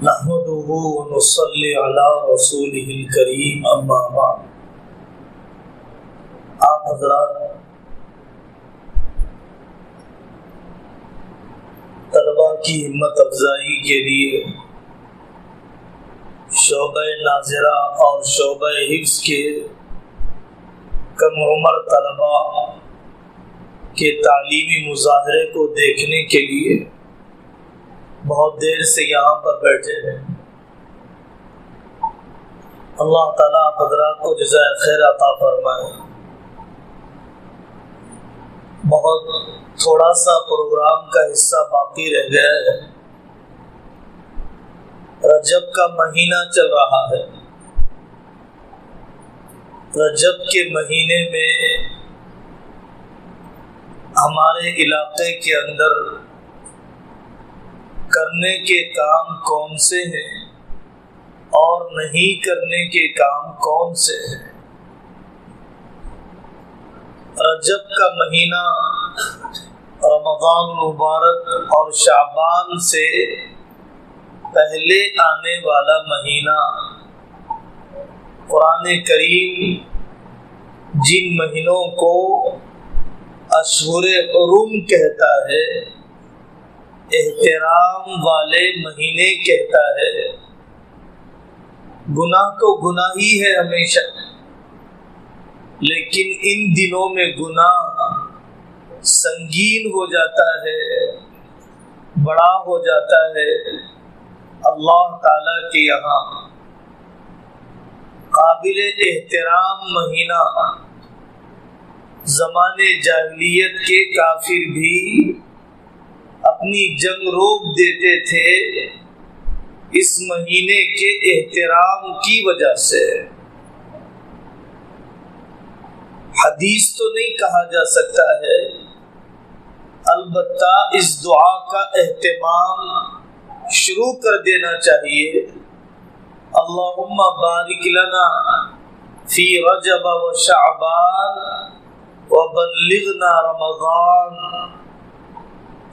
نحمده ونصلي على رسوله الكريم اما بعد۔ آپ حضرات طلباء کی ہمت افزائی کے لیے شعبہ ناظرہ اور شعبہ حفظ کے کم عمر طلباء کے تعلیمی مظاہرے کو دیکھنے کے لیے بہت دیر سے یہاں پر بیٹھے ہیں۔ اللہ تعالیٰ آپ حضرات کو جزائے خیر عطا فرمائے۔ بہت تھوڑا سا پروگرام کا حصہ باقی رہ گیا ہے۔ رجب کا مہینہ چل رہا ہے۔ رجب کے مہینے میں ہمارے علاقے کے اندر کرنے کے کام کون سے ہیں اور نہیں کرنے کے کام کون سے ہیں۔ رجب کا مہینہ رمضان مبارک اور شعبان سے پہلے آنے والا مہینہ، قرآن کریم جن مہینوں کو اشہر حرم کہتا ہے، احترام والے مہینے کہتا ہے۔ گناہ تو گناہ ہی ہے ہمیشہ، لیکن ان دنوں میں گناہ سنگین ہو جاتا ہے، بڑا ہو جاتا ہے۔ اللہ تعالیٰ کے یہاں قابل احترام مہینہ زمانے جاہلیت کے کافر بھی اپنی جنگ روک دیتے تھے اس مہینے کے احترام کی وجہ سے۔ حدیث تو نہیں کہا جا سکتا ہے، البتہ اس دعا کا اہتمام شروع کر دینا چاہیے۔ اللہم بارک لنا فی رجب و شعبان وبلغنا رمضان۔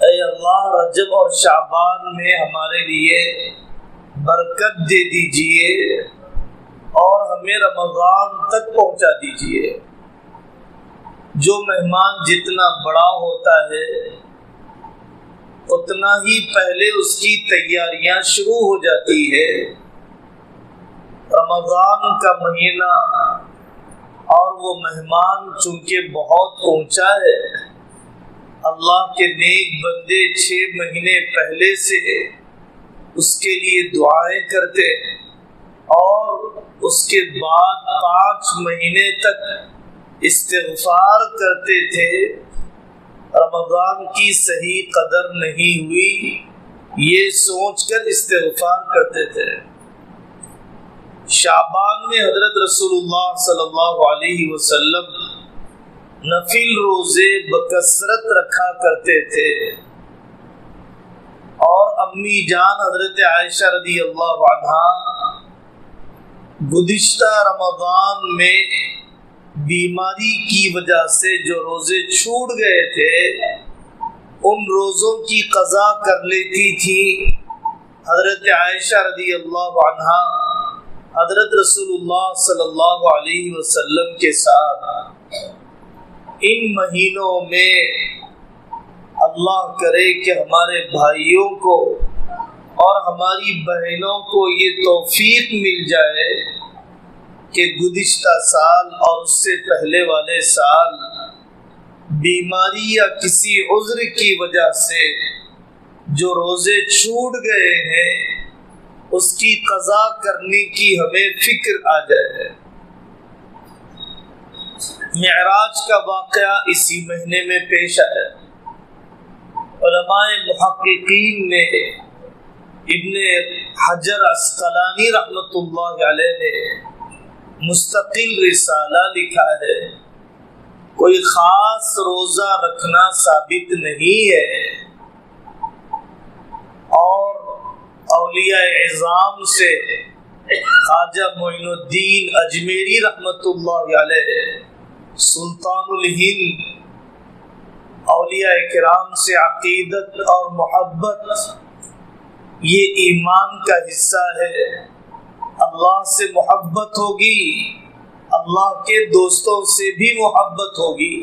اے اللہ، رجب اور شعبان میں ہمارے لیے برکت دے دیجئے اور ہمیں رمضان تک پہنچا دیجئے۔ جو مہمان جتنا بڑا ہوتا ہے اتنا ہی پہلے اس کی تیاریاں شروع ہو جاتی ہے۔ رمضان کا مہینہ اور وہ مہمان چونکہ بہت اونچا ہے، اللہ کے نیک بندے 6 مہینے پہلے سے اس کے لیے دعائیں کرتے اور اس کے بعد 5 مہینے تک استغفار کرتے تھے۔ رمضان کی صحیح قدر نہیں ہوئی یہ سوچ کر استغفار کرتے تھے۔ شعبان میں حضرت رسول اللہ صلی اللہ علیہ وسلم نفل روزے بکثرت رکھا کرتے تھے، اور امی جان حضرت عائشہ رضی اللہ عنہا گزشتہ رمضان میں بیماری کی وجہ سے جو روزے چھوٹ گئے تھے ان روزوں کی قضا کر لیتی تھی۔ حضرت عائشہ رضی اللہ عنہا حضرت رسول اللہ صلی اللہ علیہ وسلم کے ساتھ ان مہینوں میں اللہ کرے کہ ہمارے بھائیوں کو اور ہماری بہنوں کو یہ توفیق مل جائے کہ گزشتہ سال اور اس سے پہلے والے سال بیماری یا کسی عذر کی وجہ سے جو روزے چھوٹ گئے ہیں اس کی قضا کرنے کی ہمیں فکر آ جائے۔ معراج کا واقعہ اسی مہینے میں پیش آیا۔ علماء محققین نے ابن حجر عسقلانی رحمۃ اللہ علیہ نے مستقل رسالہ لکھا ہے۔ کوئی خاص روزہ رکھنا ثابت نہیں ہے، اور اولیاء اعظام سے خواجہ معین الدین اجمیری رحمۃ اللہ علیہ، سلطان الہند، اولیاء کرام سے عقیدت اور محبت یہ ایمان کا حصہ ہے۔ اللہ سے محبت ہوگی، اللہ کے دوستوں سے بھی محبت ہوگی۔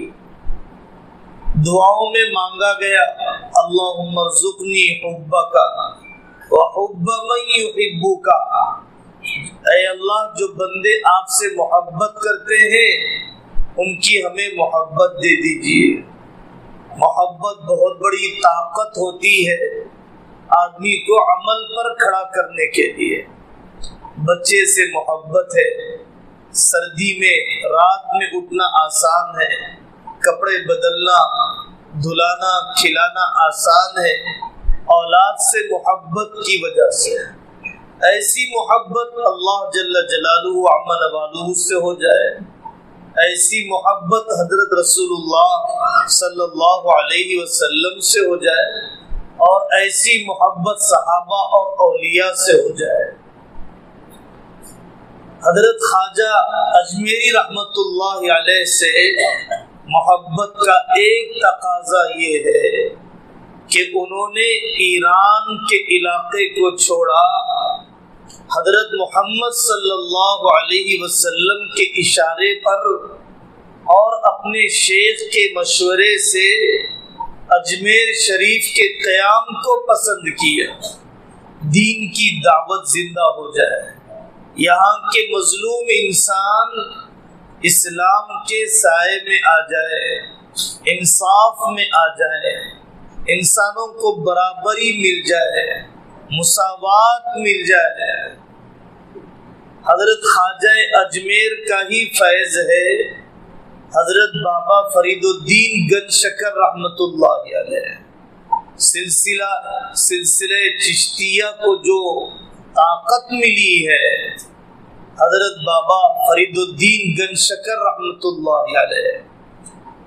دعاؤں میں مانگا گیا اللہم ارزقنی حبک وحب من یحبک، اے اللہ جو بندے آپ سے محبت کرتے ہیں ان کی ہمیں محبت دے دیجیے۔ محبت بہت بڑی طاقت ہوتی ہے آدمی کو عمل پر کھڑا کرنے کے لیے۔ بچے سے محبت ہے، سردی میں رات میں اٹھنا آسان ہے، کپڑے بدلنا، دھلانا، کھلانا آسان ہے، اولاد سے محبت کی وجہ سے۔ ایسی محبت اللہ جل جلالہ عم نوالہ سے ہو جائے، ایسی محبت حضرت رسول اللہ صلی اللہ علیہ وسلم سے ہو جائے، اور ایسی محبت صحابہ اور اولیاء سے ہو جائے۔ حضرت خواجہ اجمیری رحمت اللہ علیہ سے محبت کا ایک تقاضا یہ ہے کہ انہوں نے ایران کے علاقے کو چھوڑا، حضرت محمد صلی اللہ علیہ وسلم کے اشارے پر اور اپنے شیخ کے مشورے سے اجمیر شریف کے قیام کو پسند کیا، دین کی دعوت زندہ ہو جائے، یہاں کے مظلوم انسان اسلام کے سائے میں آ جائے، انصاف میں آ جائے، انسانوں کو برابری مل جائے، مساوات مل جائے۔ حضرت خواجہ اجمیر کا ہی فیض ہے، حضرت بابا فرید الدین گنج شکر رحمت اللہ علیہ، سلسلہ چشتیہ کو جو طاقت ملی ہے، حضرت بابا فرید الدین گنج شکر رحمت اللہ علیہ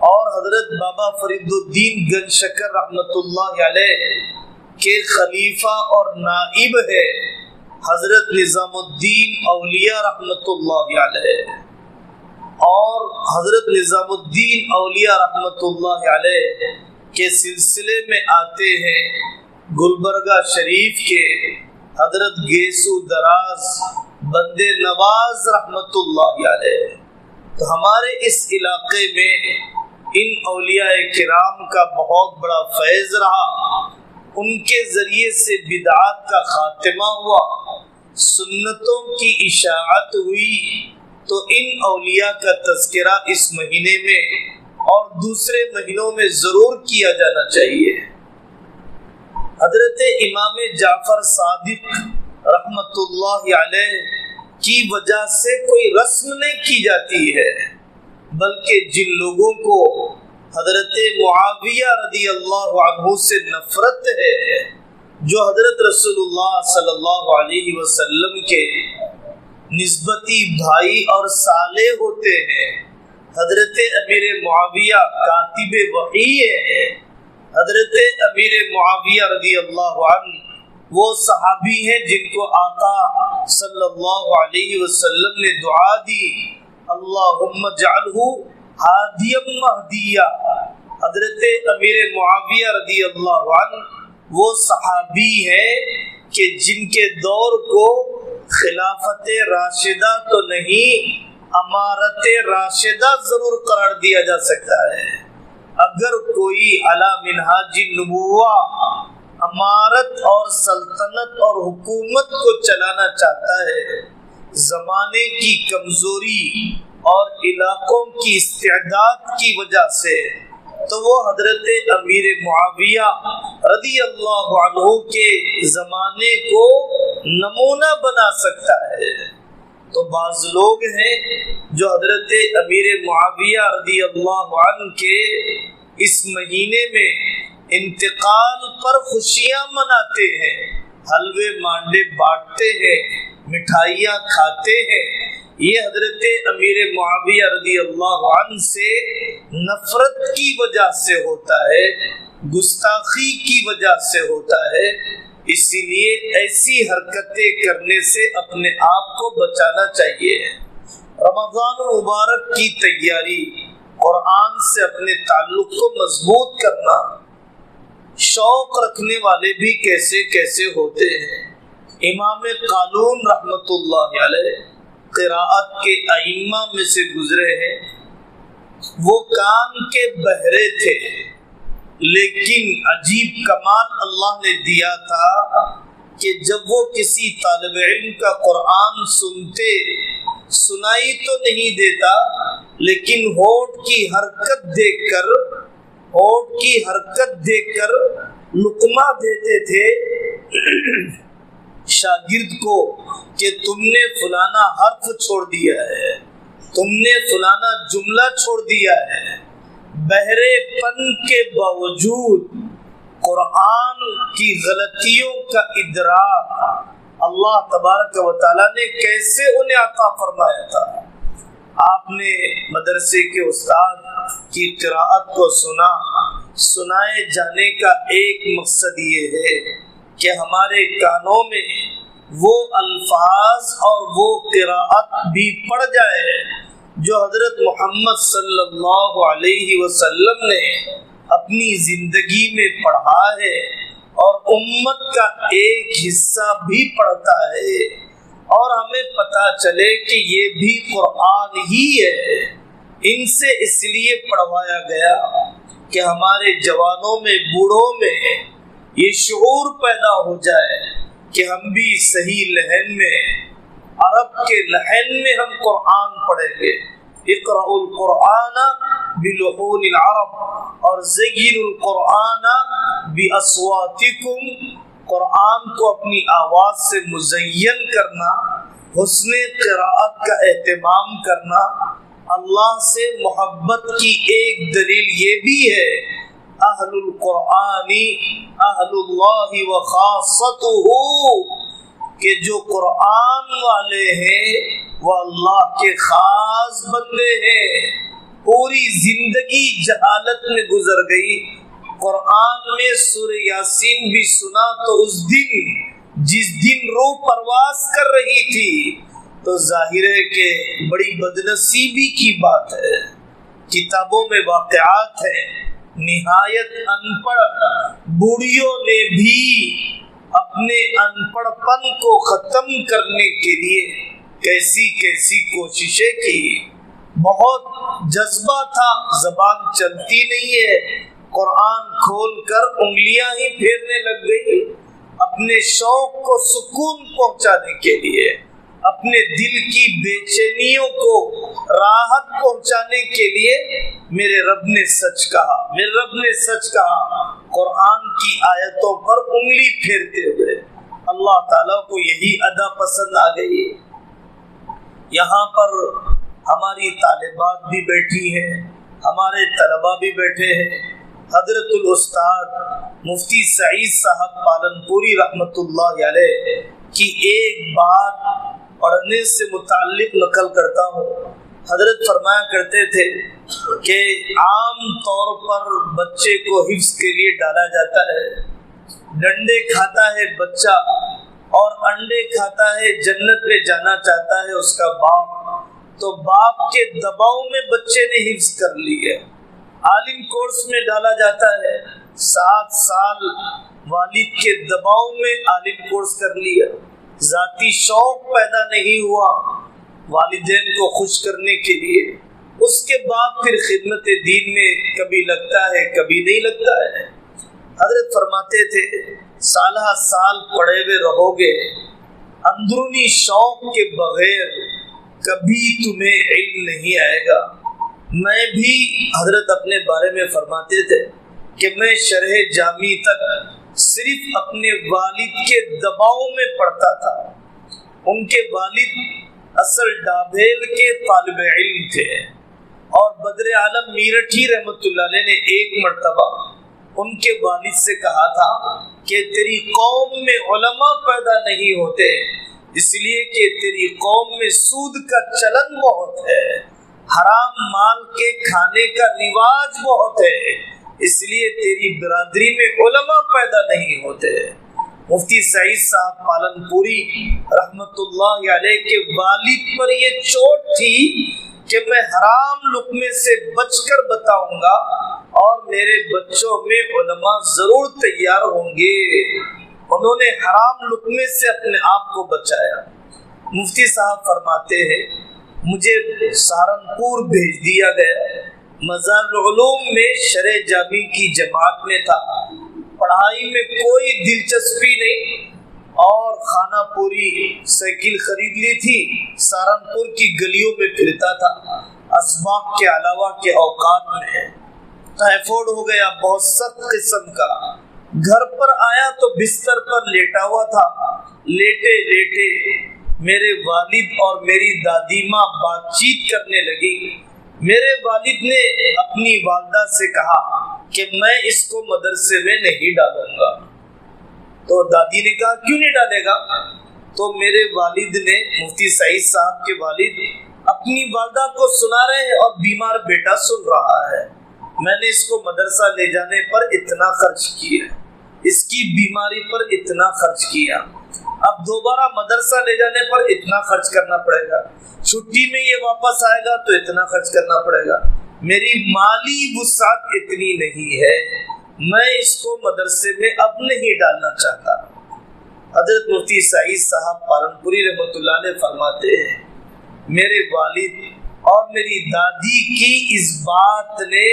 اور حضرت بابا فرید الدین گنج شکر رحمت اللہ علیہ کے خلیفہ اور نائب ہے حضرت نظام الدین اولیاء رحمت اللہ علیہ، اور حضرت نظام الدین اولیاء رحمت اللہ علیہ کے سلسلے میں آتے ہیں گلبرگہ شریف کے حضرت گیسو دراز بندے نواز رحمت اللہ علیہ۔ تو ہمارے اس علاقے میں ان اولیاء کرام کا بہت بڑا فیض رہا، ان کے ذریعے سے بدعات کا خاتمہ ہوا، سنتوں کی اشاعت ہوئی۔ تو ان اولیاء کا تذکرہ اس مہینے میں اور دوسرے مہینوں میں ضرور کیا جانا چاہیے۔ حضرت امام جعفر صادق رحمت اللہ علیہ کی وجہ سے کوئی رسم نہیں کی جاتی ہے، بلکہ جن لوگوں کو حضرت معاویہ رضی اللہ عنہ سے نفرت ہے، جو حضرت رسول اللہ صلی اللہ علیہ وسلم کے نسبتی بھائی اور صالح ہوتے ہیں، حضرت امیر معاویہ کاتب وحی ہے، حضرت امیر معاویہ رضی اللہ عنہ وہ صحابی ہیں جن کو آقا صلی اللہ علیہ وسلم نے دعا دی اللہم اجعلہ ہادیا مہدیا۔ حضرت امیر معاویہ رضی اللہ عنہ وہ صحابی ہیں کہ جن کے دور کو خلافت راشدہ تو نہیں امارت راشدہ ضرور قرار دیا جا سکتا ہے۔ اگر کوئی علی منہاج النبوہ امارت اور سلطنت اور حکومت کو چلانا چاہتا ہے، زمانے کی کمزوری اور علاقوں کی استعداد کی وجہ سے، تو وہ حضرت امیر معاویہ رضی اللہ عنہ کے زمانے کو نمونہ بنا سکتا ہے۔ تو بعض لوگ ہیں جو حضرت امیر معاویہ رضی اللہ عنہ کے اس مہینے میں انتقال پر خوشیاں مناتے ہیں، حلوے مانڈے بانٹتے ہیں، مٹھائیاں کھاتے ہیں۔ یہ حضرت امیر معاویہ رضی اللہ عنہ سے نفرت کی وجہ سے ہوتا ہے، گستاخی کی وجہ سے ہوتا ہے۔ اسی لیے ایسی حرکتیں کرنے سے اپنے آپ کو بچانا چاہیے۔ رمضان المبارک کی تیاری، قرآن سے اپنے تعلق کو مضبوط کرنا، شوق رکھنے والے بھی کیسے کیسے ہوتے ہیں۔ امام قالون رحمت اللہ علیہ قراءت کے ائمہ میں سے گزرے ہیں، وہ کان کے بہرے تھے، لیکن عجیب کمال اللہ نے دیا تھا کہ جب وہ کسی طالب علم کا قرآن سنتے، سنائی تو نہیں دیتا لیکن ہونٹ کی حرکت دیکھ کر لقمہ دیتے تھے شاگرد کو کہ تم نے فلانا حرف چھوڑ دیا ہے، تم نے فلانا جملہ چھوڑ دیا ہے۔ بہرے پن کے باوجود قرآن کی غلطیوں کا ادراک اللہ تبارک و تعالیٰ نے کیسے انہیں عطا فرمایا تھا۔ آپ نے مدرسے کے استاد کی قراءت کو سنائے جانے کا ایک مقصد یہ ہے کہ ہمارے کانوں میں وہ الفاظ اور وہ قراءت بھی پڑ جائے جو حضرت محمد صلی اللہ علیہ وسلم نے اپنی زندگی میں پڑھا ہے اور امت کا ایک حصہ بھی پڑھتا ہے، اور ہمیں پتہ چلے کہ یہ بھی قرآن ہی ہے۔ ان سے اس لیے پڑھوایا گیا کہ ہمارے جوانوں میں، بوڑھوں میں یہ شعور پیدا ہو جائے کہ ہم بھی صحیح لہن میں، عرب کے لہن میں ہم قرآن پڑھیں گے۔ اقرأوا القرآن بلحون العرب اور زینوا القرآن باصواتکم، قرآن کو اپنی آواز سے مزین کرنا، حسن قراءت کا اہتمام کرنا۔ اللہ سے محبت کی ایک دلیل یہ بھی ہے، اہل القرآن اہل اللہ وخاصتہ، کہ جو قرآن والے ہیں وہ اللہ کے خاص بندے ہیں۔ پوری زندگی جہالت میں گزر گئی، قرآن میں سورہ یاسین بھی سنا تو اس دن جس دن روح پرواز کر رہی تھی، تو ظاہر ہے کہ بڑی بدنصیبی کی بات ہے۔ کتابوں میں واقعات ہیں، نہایت ان پڑھ بوڑھیوں نے بھی اپنے ان پڑھ پن کو ختم کرنے کے لیے کیسی کیسی کوششیں کی۔ بہت جذبہ تھا، زبان چلتی نہیں ہے، قرآن کھول کر انگلیاں ہی پھیرنے لگ گئی۔ اپنے شوق کو سکون پہنچانے کے لیے، اپنے دل کی بے چینیوں کو راحت پہنچانے کے لیے میرے رب نے سچ کہا، میرے رب نے سچ کہا، قرآن کی آیتوں پر انگلی پھیرتے ہوئے۔ اللہ تعالیٰ کو یہی ادا پسند آ گئی۔ یہاں پر ہماری طالبات بھی بیٹھی ہیں، ہمارے طلباء بھی بیٹھے ہیں۔ حضرت الاستاد مفتی سعید صاحب پالنپوری رحمت اللہ علیہ کی ایک بات پڑھنے سے متعلق نقل کرتا ہوں۔ حضرت فرمایا کرتے تھے کہ عام طور پر بچے کو حفظ کے لیے ڈالا جاتا ہے، ڈنڈے کھاتا ہے بچہ اور انڈے کھاتا ہے، جنت میں جانا چاہتا ہے اس کا باپ، تو باپ کے دباؤ میں بچے نے حفظ کر لی ہے۔ عالم کورس میں ڈالا جاتا ہے، 7 سال والد کے دباؤ میں عالم کورس کر لیا، ذاتی شوق پیدا نہیں ہوا والدین کو خوش کرنے کے لیے، اس کے بعد پھر خدمت دین میں کبھی لگتا ہے کبھی نہیں لگتا ہے۔ حضرت فرماتے تھے سالہ سال پڑھے ہوئے رہو گے، اندرونی شوق کے بغیر کبھی تمہیں علم نہیں آئے گا۔ میں بھی حضرت اپنے بارے میں فرماتے تھے کہ میں شرح جامی تک صرف اپنے والد کے دباؤ میں پڑھتا تھا۔ ان کے والد اصل ڈابھیل کے طالب علم تھے، اور بدر عالم میرٹھی رحمت اللہ علیہ نے ایک مرتبہ ان کے والد سے کہا تھا کہ تیری قوم میں علماء پیدا نہیں ہوتے اس لیے کہ تیری قوم میں سود کا چلن بہت ہے، حرام مال کے کھانے کا رواج بہت ہے، اس لیے تیری برادری میں علماء پیدا نہیں ہوتے۔ مفتی سعید صاحب پالنپوری رحمت اللہ علیہ کے والد پر یہ چوٹ تھی کہ میں حرام لقمے سے بچ کر بتاؤں گا اور میرے بچوں میں علماء ضرور تیار ہوں گے. انہوں نے حرام لقمے سے اپنے آپ کو بچایا. مفتی صاحب فرماتے ہیں مجھے سہارنپور بھیج دیا گیا. مزار العلوم میں شرع جامی کی جماعت میں تھا. پڑھائی میں کوئی دلچسپی نہیں اور خانہ پوری سائیکل خرید لی تھی. سہارنپور کی گلیوں میں پھرتا تھا. اسباق کے علاوہ کے اوقات میں ٹائیفائیڈ ہو گیا بہت سخت قسم کا. گھر پر آیا تو بستر پر لیٹا ہوا تھا. لیٹے لیٹے میرے والد اور میری دادی ماں بات چیت کرنے لگی. میرے والد نے اپنی والدہ سے کہا کہ میں اس کو مدرسے میں نہیں ڈالوں گا. تو دادی نے کہا کیوں نہیں ڈالے گا؟ تو میرے والد نے، مفتی سعید صاحب کے والد، اپنی والدہ کو سنا رہے ہیں اور بیمار بیٹا سن رہا ہے. میں نے اس کو مدرسہ لے جانے پر اتنا خرچ کیا، اس کی بیماری پر اتنا خرچ کیا، اب دوبارہ مدرسہ لے جانے پر اتنا خرچ کرنا پڑے گا، چھٹی میں یہ واپس آئے گا تو اتنا خرچ کرنا پڑے گا. میری مالی وسعت اتنی نہیں ہے، میں اس کو مدرسے میں اب نہیں ڈالنا چاہتا. حضرت مفتی سعید صاحب پالنپوری رحمۃ اللہ علیہ فرماتے ہیں میرے والد اور میری دادی کی اس بات نے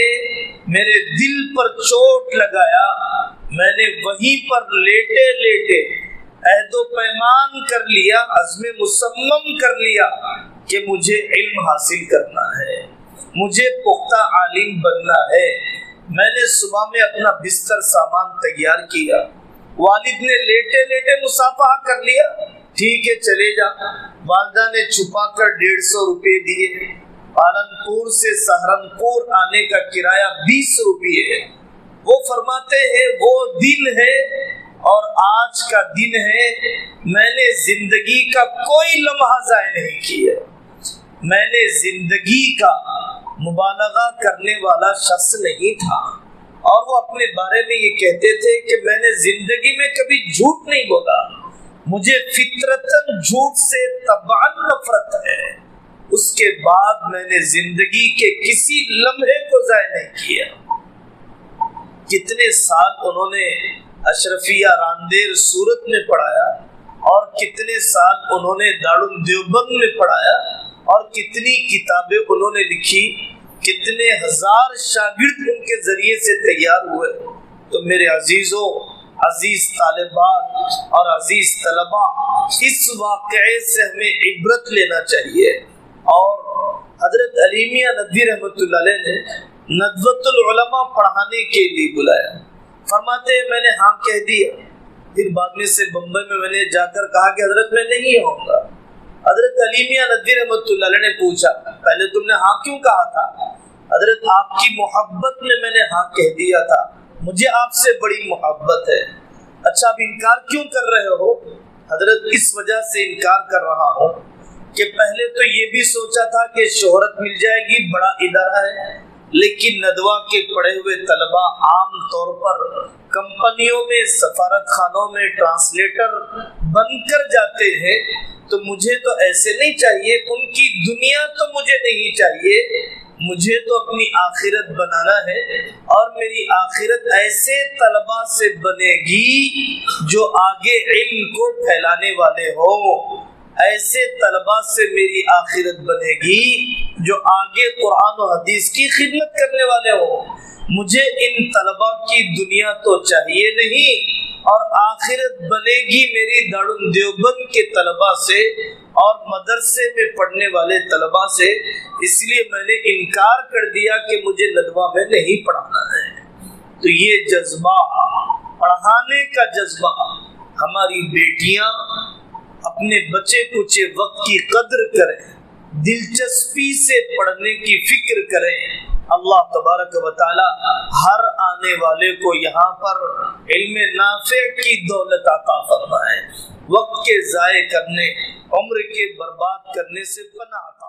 میرے دل پر چوٹ لگایا. میں نے وہیں پر لیٹے لیٹے عہد و پیمان کر لیا، عزم مصمم کر لیا کہ مجھے علم حاصل کرنا ہے، مجھے پختہ عالم بننا ہے. میں نے صبح میں اپنا بستر سامان تیار کیا. والد نے لیٹے لیٹے مصافحہ کر لیا، ٹھیک ہے چلے جا. والدہ نے چھپا کر 150 روپے دیے. پالنپور سے سہارنپور آنے کا کرایہ 20 روپے ہے. وہ فرماتے ہیں وہ دن ہے اور آج کا دن ہے، میں نے زندگی کا کوئی لمحہ ضائع نہیں کیا. میں نے زندگی کا مبالغہ کرنے والا شخص نہیں تھا اور وہ اپنے بارے میں یہ کہتے تھے کہ میں نے زندگی میں کبھی جھوٹ نہیں بولا. مجھے فطرتاً جھوٹ سے طبعاً نفرت ہے. اس کے بعد میں نے زندگی کے کسی لمحے کو ضائع نہیں کیا. کتنے سال انہوں نے اشرفیہ راندیر سورت میں پڑھایا اور کتنے سال انہوں نے دارالعلوم دیوبند میں پڑھایا اور کتنی کتابیں انہوں نے لکھی، کتنے ہزار شاگرد ان کے ذریعے سے تیار ہوئے. تو میرے عزیزوں، عزیز طالبات اور عزیز طلباء، اس واقعے سے ہمیں عبرت لینا چاہیے. اور حضرت علی میاں ندوی رحمۃ اللہ علیہ نے ندوۃ العلماء پڑھانے کے لیے بلایا. فرماتے ہیں میں نے ہاں کہہ دیا. پھر بعد میں سے بمبئی میں نے جا کر کہا کہ حضرت میں نہیں آؤں گا. حضرت علی میاں ندوی رحمۃ اللہ علیہ نے پوچھا پہلے تم نے ہاں کیوں کہا تھا؟ حضرت آپ کی محبت میں نے ہاں کہہ دیا تھا، مجھے آپ سے بڑی محبت ہے. اچھا اب انکار کیوں کر رہے ہو؟ حضرت اس وجہ سے انکار کر رہا ہوں کہ پہلے تو یہ بھی سوچا تھا کہ شہرت مل جائے گی، بڑا ادارہ ہے، لیکن ندوہ کے پڑھے ہوئے طلباء عام طور پر کمپنیوں میں، سفارت خانوں میں ٹرانسلیٹر بن کر جاتے ہیں. تو مجھے تو ایسے نہیں چاہیے، ان کی دنیا تو مجھے نہیں چاہیے، مجھے تو اپنی آخرت بنانا ہے. اور میری آخرت ایسے طلباء سے بنے گی جو آگے علم کو پھیلانے والے ہوں. ایسے طلباء سے میری آخرت بنے گی جو آگے قرآن و حدیث کی خدمت کرنے والے ہوں. مجھے ان طلباء کی دنیا تو چاہیے نہیں، اور آخرت بنے گی میری دارالعلوم دیوبند کے طلباء سے اور مدرسے میں پڑھنے والے طلباء سے. اس لیے میں نے انکار کر دیا کہ مجھے ندوہ میں نہیں پڑھانا ہے. تو یہ جذبہ، پڑھانے کا جذبہ، ہماری بیٹیاں اپنے بچے کچے وقت کی قدر کریں، دلچسپی سے پڑھنے کی فکر کریں. اللہ تبارک و تعالی ہر آنے والے کو یہاں پر علم نافع کی دولت عطا فرمائے. وقت کے ضائع کرنے، عمر کے برباد کرنے سے پناہ عطا